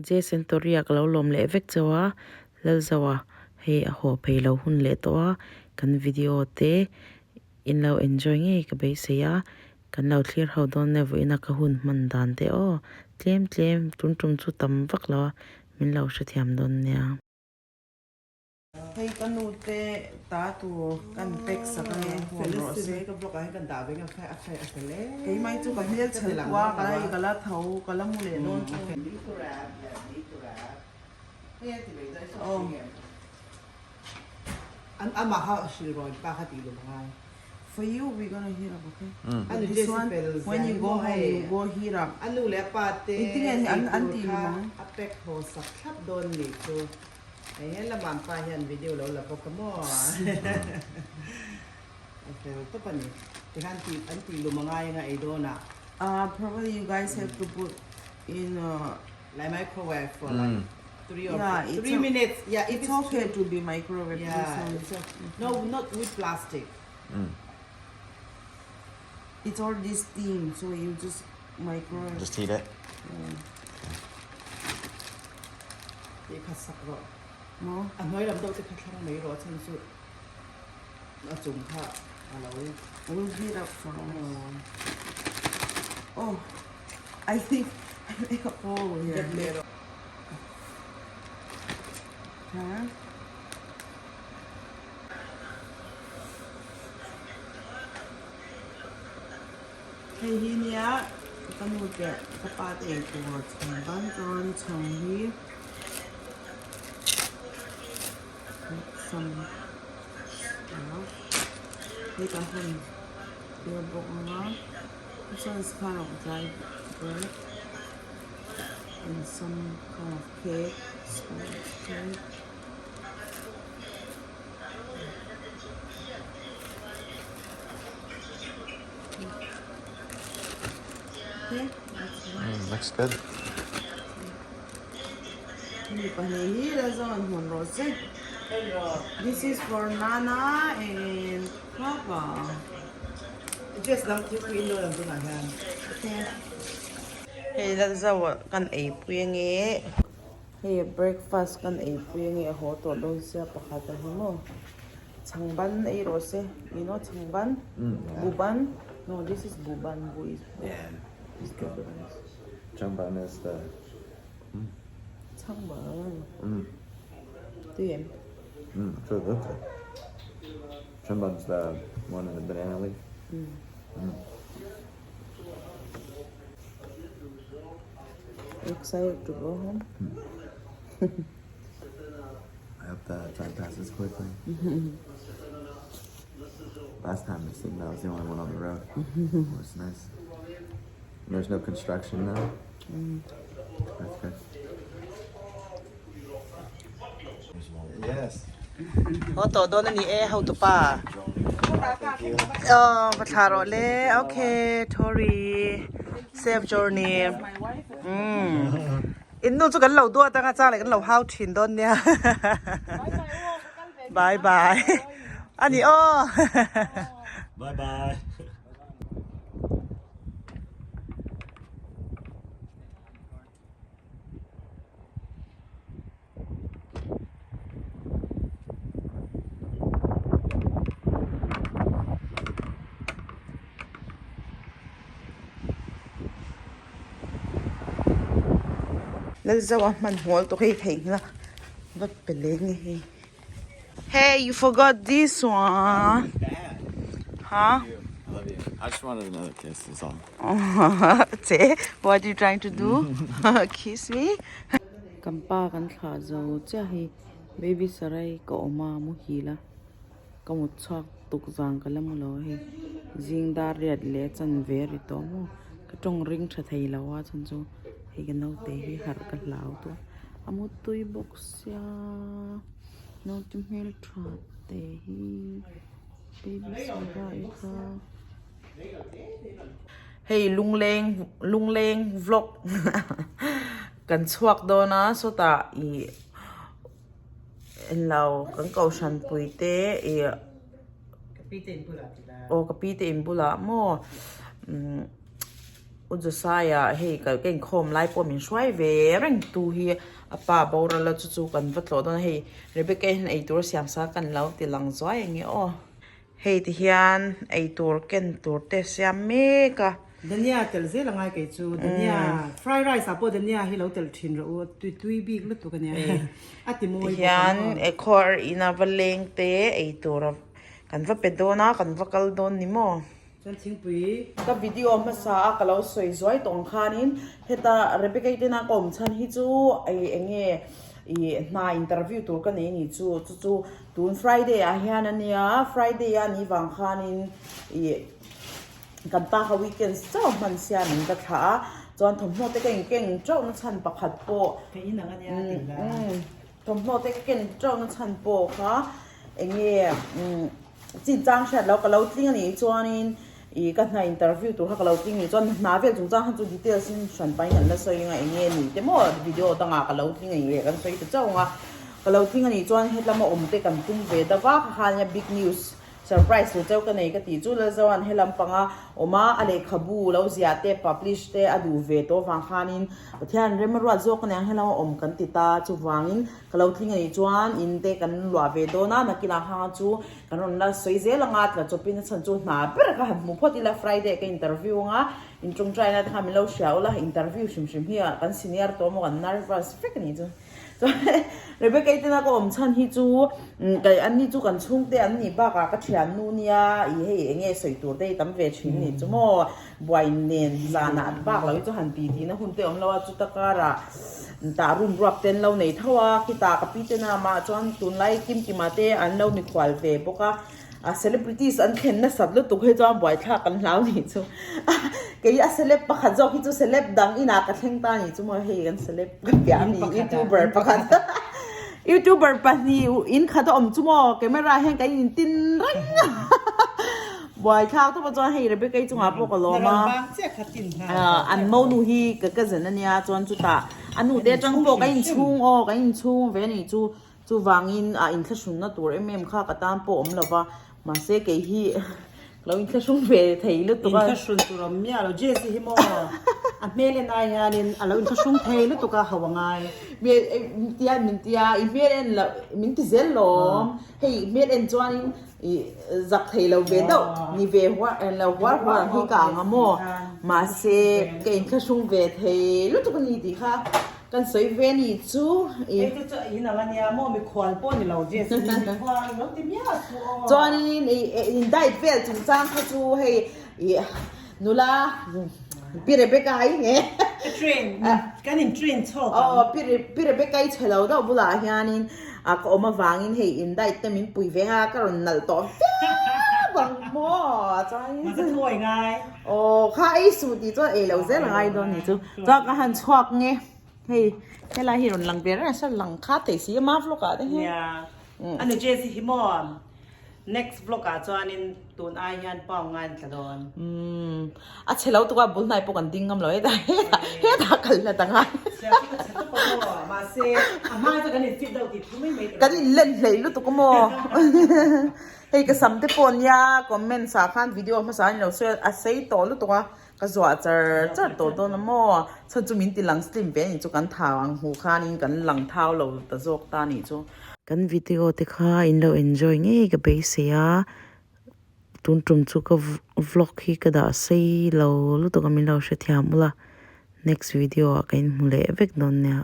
Jess and Tory ak lo lom le vek chawa lal zawa hei a ho phei lo hun le to kan video te in lo enjoy nge ka be se ya kan lo clear how don ne vo ina ka hun man dan te o tlem tum chu tam vak lo min lo sha thiam don nya hei kan nu te ta tu kan pek sa kan ho ro se ka block ai kan da be nga fa le hei mai chu ka hel chal wa ka lai ka la thau ka la mu le don chu oh an ma ha shi ro pa ha ti lo ngai. For you, we're gonna heat up, okay? And this one, when you go home, you go heat up. Anu le pate. Auntie mo. Apek ho sa klap don ni so. Ay la man pa yan video lo la po kamo. Okay, to pa ni. Anti lumangay nga ay do na. Probably you guys have to put in like microwave for like 3 minutes. Yeah, it's okay to be microwave. Yeah, no, not with plastic. It's already steamed, so you just microwave. Just heat it. Ye khat sak ro. No. An noi lam do te khat thang mai ro chen su. Na chung kha alo. We'll heat up for Oh, I think I make a hole here. Huh? Hey, hinia, kan mo get kapat e ko chhung ban chhung hi. Some stuff. Hey, kan hun your book on. This one is kind of dried bread and some kind of cake, spice cake. Okay, Looks good. This is for Nana and Papa. Just lang ti ko ino lang din ahan. Okay. Hey, that's our kan ay puyangi. Hey, breakfast kan ay puyangi ho to lo siya pakata mo. Changban ay rose, you know changban? Buban? No, this is buban. Bu is Yeah. It's good. Changban is the. Changban. That's what it looks like. Changban's the one in the banana leaf. Excited to go home? I hope the time passes quickly. Last time it seemed I was the only one on the road. It was nice. There's no construction now. That's good. Yes. Hoto doon ni how to pa. Patharo le. Okay, Tory. Safe journey. Inno chu kan lo do ta nga cha le kan lo hau thin don nia. Bye bye. Ani Bye bye. Let's go man hol to kay na. What peling he. Hey, you forgot this one. Huh? I love you. I just wanted another kiss, that's all. What are you trying to do? Kiss me? Kampa kan kha zo cha hi baby sarai ko ma mu hila. Kamu chak tuk jang kalam lo hi. Jing dar red le chan very to mo. Ka tong ring tha thai lawa chan zo. Hi kan no te hi har ka lao to. Amu tui box ya. No tim hel tra te hi. Baby sarai ka. Hey, lung leng vlog. Kan chuak do na so ta I en lau kan kau shan pui te Kapite in pula tila. o kapite in bula mo อุจสายให้กับเก่งคมไล่ปมินช่วยเวรังตูฮีป่าบอร์เราจู่ๆกันวัดโหลดให้เรเบคเห็นไอตัวเสียมซากันแล้วติลังจ้อยอย่างเงี้ยอ๋อเฮ้ยที่ยันไอตัวเก่งตัวเตเสียมเมกะเดี๋ยวนี้เตลเซ่ละไงกันจู่เดี๋ยวนี้ฟรายไรซ์อ่ะพอเดี๋ยวนี้ให้เราเตลชินเราตุยบิ๊กลุตัวกันเนี่ยอ่ะติโมยที่ยันไอคอร์อินาวัลเลงเตไอตัวกันว่าเป็นโดนะกันว่ากัลโดนนิโมฉันทิ้งปุยก็วิดีโอมาสาก็เราสวยๆตรงขานินเฮตาเรเบคเตน่ากลมฉันฮิจูไอเงี้ยน่าอินเตอร์วิวตัวกันเองนี่จู่ตูน Friday อ่ะเฮียนั่นเนี่ย Friday อ่ะนี่วังขานินกันตาเขาวีคเอนด์เจ้ามันเสียหนึ่งกระถาจอนถมโนเตเก่งเจ้านั่นฉันประคัดโปเป็นยังไงกันเนี่ยถมโนเตเก่งเจ้านั่นฉันโปค่ะเงี้ยจริงจังเสร็จแล้วก็เราทิ้งนี่จวนนี้กันในอินเตอร์วิวตัวเขาก็เราทิ้งนี่จนน้าเวลจงจ้างให้จุดดีเทลสิ่งฉันไปนั่นแล้วสวยยังไงเงี้ยนี่แต่เมื่อวิดีโอต่างหากเราทิ้งนี่กันสวยแต่เจ้าว่าก็เราทิ้งนี่จวนเฮ็ดแล้วมาเตะกันตุ้งเวแต่ว่าข้าเนี่ยบิ๊กนิวส์surprise เจ้ากันไหนก็ตีจู่แล้วจวนเฮลัมปังมาอะไรขบูเราเสียเตะ publish เตะอดูเวตัวฟังขานินเทียนเรื่องมันว่าโจกันเนี่ยให้เรากันติดตาจู่ฟังอินก็เราทิ้งนี่จวนอินเตะกันลัวเวตัวนะนักกีฬาหางจู่กันนั่นละสวยเจลังอาดละจบเป็นฉันจู่หนาเปรกันมุพอดีละ Friday ก็อินเตอร์วิวงะอินตรงใจนะทำให้เราเชียวละอินเตอร์วิวชิมเฮียกันซีเนียร์ตัวมัน nervous ฟิกนี่จู่เรเบคเตน่าก็ฉันฮิจูก็อันนี้จู่กันชุ่งเตอันนี้บ้าก็เทียนนู่นเนี่ยเฮ้ยเงี้ยสวยตัวเตตั้มเวชินนี่จู่มั่วบวยเนียนจานาบ้าเราจู่หันปีดีนะหุ่นเตอมเราจู่ตะการะตารุ่มรับเต้นเราในท่าคิตากปีเตน่ามาจวนตุนไล่กิมมาเตอันเราในควอลเวปก็celebrities อันเห็นนะสัตว์ลุตุกให้จอมบ่อยท่ากันแล้วนี่จู่ก็ยัง celeb ประคันจอกที่จู่ celeb ดังอินากันเฮงตานี่จู่มาเฮกัน celeb กันแบบนี้ YouTuber ประคัน YouTuber ปะนี่อินขัดอมจู่มาแกไม่ร้ายเฮงกันอินตินรังบ่อยท่าทุกคนจวนเฮเรเบคจู่มาพวกก็ล้อมาอันโมนูฮีก็จะนั่นเนี่ยจวนจู่ตาอันนู้นเดี๋ยวจังพวกกันอินชุ่งกันอินชุ่งเวนี่จู่วางอินอินทชุนน่ะตัวข้าก็ตามปมแล้วว่ามาเสกฮีเราอินทชุนเวทีลุตัวอินทชุนตัวเมียเราเจสิฮิโมอันเมเลนายานินเราอินทชุนเทลุตัวก็หาวงายเมียมินตียเมียเอ็นละมินติเซลลมเฮ้ยเมียเอ็นจวนจักเทเราเวดนี่เวหัวเราหัวที่กลางอะโมมาเสกอินทชุนเวทีลุตัวนี้ดีค่ะกันสวยเวนี่จู่จะอินอะไรเนี่ยโมมีควอลป้อนเราเจสมีควอลเราเต็มยาสูจอนี่อินได้เวลจงจ้างเขาจู่ให้นูล่าพี่เรเบคไอ้เงี้ยเทรนกันอินเทรนชอบพี่เรเบคไอ้เฉลาดอกบุหรี่ฮานินก็เอามาวางอินให้อินได้แต่มินปุยเวงก็รอนนัลต่อบังหม้อจ้ามันจะถวยไงข้าไอ้สูตรดีจ้าเราเจ้าไงโดนนี่จู่จ้าก็หันชอกเงี้ยเฮ้ยลาฮิรุนหลังเบียร์นั่นฉันหลังคาเตะสีมาฟลุกอะไรเนี่ยอันนี้เจสิฮิมอน next vlog อ่ะจอนินตูนอายันป้องงานกระโดนเชลล์ตัวบุญนายปกันดิ้งกำเลยได้เฮ้ยตากันละตั้งไงเชื่อที่ฉันต้องบอกมาเซ่มาจะกันนี่ฟิตเราติดไม่ไม่กันนี่เล่นเลยรู้ตัวก็โมเฮ้ยก็สัมเตปนยาคอมเมนต์สาขาวิดีโอมาสานเราเชื่อเซ่ตัวรู้ตัวก็สวดจะตัวน้ำมั่วฉันจะมินติหลังสติมเป็นจู่กันท้าวหูข้านี่กันหลังเท้าเราตะโจกตานี่จู่กันวิดีโอที่ข้าอินเรา enjoy งี้ก็ไปเสียตุนจุ่มจู่ก็ vlog ฮีก็ได้ใส่เรารู้ตัวกันมินเราเสียที่หามุละ next video กันมุเล่เวกโดนเนี่ย